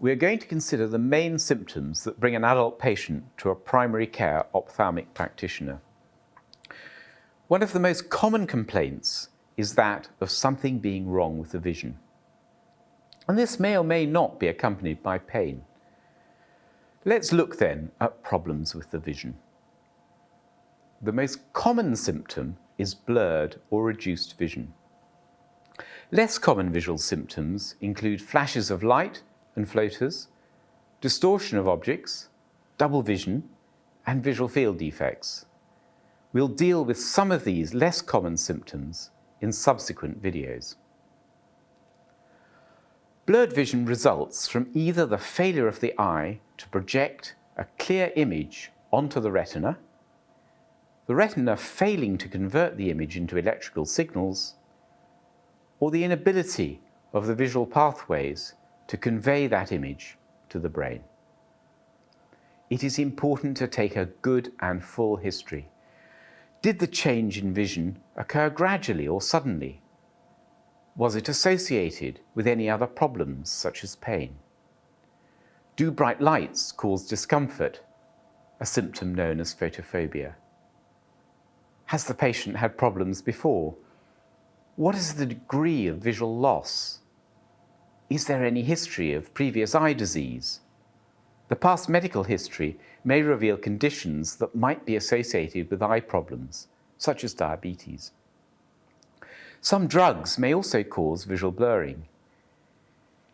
we're going to consider the main symptoms that bring an adult patient to a primary care ophthalmic practitioner. One of the most common complaints is that of something being wrong with the vision. And this may or may not be accompanied by pain. Let's look then at problems with the vision. The most common symptom is blurred or reduced vision. Less common visual symptoms include flashes of light and floaters, distortion of objects, double vision, and visual field defects. We'll deal with some of these less common symptoms in subsequent videos. Blurred vision results from either the failure of the eye to project a clear image onto the retina failing to convert the image into electrical signals, or the inability of the visual pathways to convey that image to the brain. It is important to take a good and full history. Did the change in vision occur gradually or suddenly? Was it associated with any other problems such as pain? Do bright lights cause discomfort, a symptom known as photophobia? Has the patient had problems before? What is the degree of visual loss? Is there any history of previous eye disease? The past medical history may reveal conditions that might be associated with eye problems, such as diabetes. Some drugs may also cause visual blurring.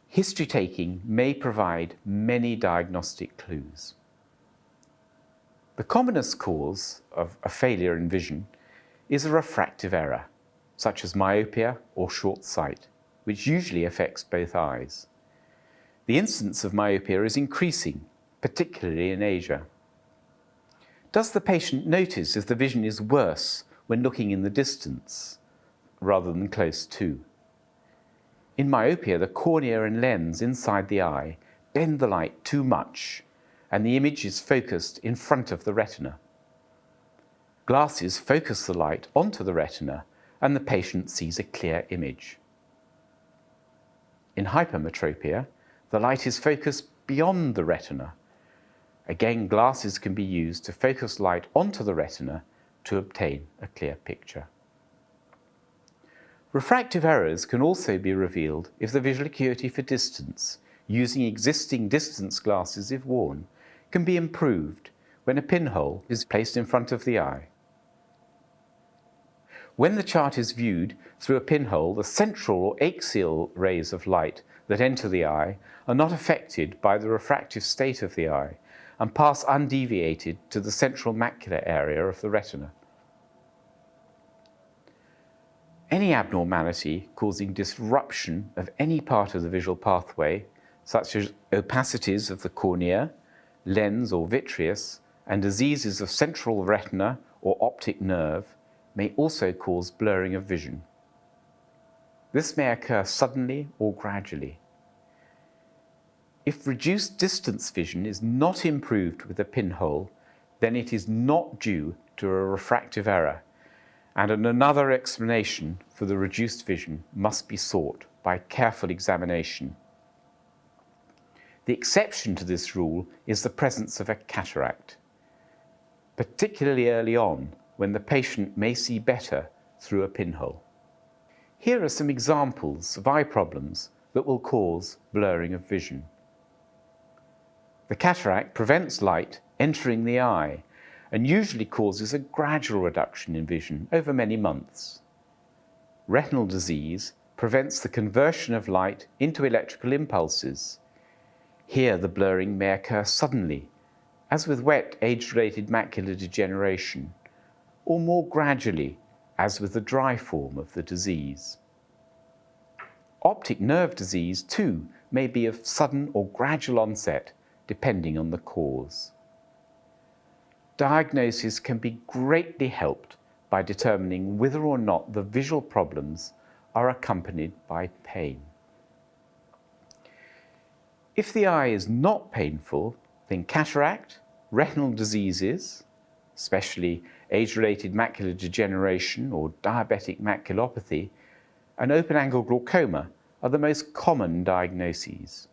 History taking may provide many diagnostic clues. The commonest cause of a failure in vision is a refractive error, such as myopia or short sight, which usually affects both eyes. The incidence of myopia is increasing, particularly in Asia. Does the patient notice if the vision is worse when looking in the distance rather than close to? In myopia, the cornea and lens inside the eye bend the light too much, and the image is focused in front of the retina. Glasses focus the light onto the retina, and the patient sees a clear image. In hypermetropia, the light is focused beyond the retina. Again, glasses can be used to focus light onto the retina to obtain a clear picture. Refractive errors can also be revealed if the visual acuity for distance, using existing distance glasses if worn, can be improved when a pinhole is placed in front of the eye. When the chart is viewed through a pinhole, the central or axial rays of light that enter the eye are not affected by the refractive state of the eye and pass undeviated to the central macular area of the retina. Any abnormality causing disruption of any part of the visual pathway, such as opacities of the cornea, lens or vitreous, and diseases of central retina or optic nerve, may also cause blurring of vision. This may occur suddenly or gradually. If reduced distance vision is not improved with a pinhole, then it is not due to a refractive error, and another explanation for the reduced vision must be sought by careful examination. The exception to this rule is the presence of a cataract, particularly early on, when the patient may see better through a pinhole. Here are some examples of eye problems that will cause blurring of vision. The cataract prevents light entering the eye and usually causes a gradual reduction in vision over many months. Retinal disease prevents the conversion of light into electrical impulses. Here the blurring may occur suddenly, as with wet age-related macular degeneration, or more gradually, as with the dry form of the disease. Optic nerve disease, too, may be of sudden or gradual onset, depending on the cause. Diagnosis can be greatly helped by determining whether or not the visual problems are accompanied by pain. If the eye is not painful, then cataract, retinal diseases, especially age-related macular degeneration or diabetic maculopathy, and open-angle glaucoma are the most common diagnoses.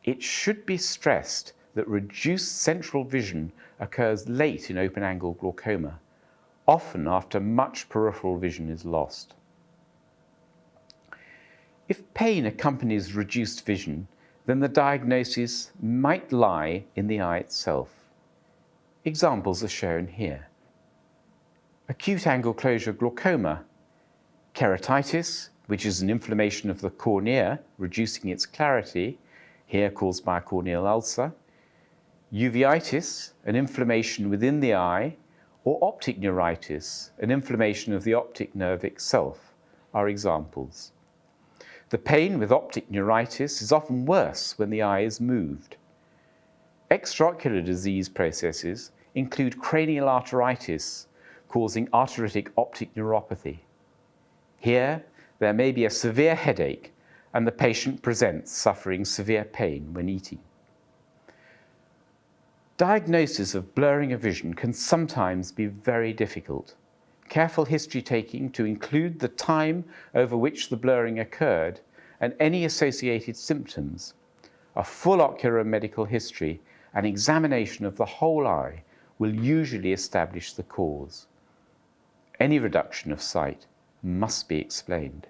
it should be stressed that reduced central vision occurs late in open-angle glaucoma, often after much peripheral vision is lost. If pain accompanies reduced vision, then the diagnosis might lie in the eye itself. Examples are shown here. Acute angle closure glaucoma, keratitis, which is an inflammation of the cornea, reducing its clarity, here caused by a corneal ulcer, uveitis, an inflammation within the eye, or optic neuritis, an inflammation of the optic nerve itself, are examples. The pain with optic neuritis is often worse when the eye is moved. Extraocular disease processes include cranial arteritis, causing arteritic optic neuropathy. Here, there may be a severe headache, and the patient presents suffering severe pain when eating. Diagnosis of blurring of vision can sometimes be very difficult. Careful history taking to include the time over which the blurring occurred and any associated symptoms, a full ocular medical history and examination of the whole eye will usually establish the cause. Any reduction of sight must be explained.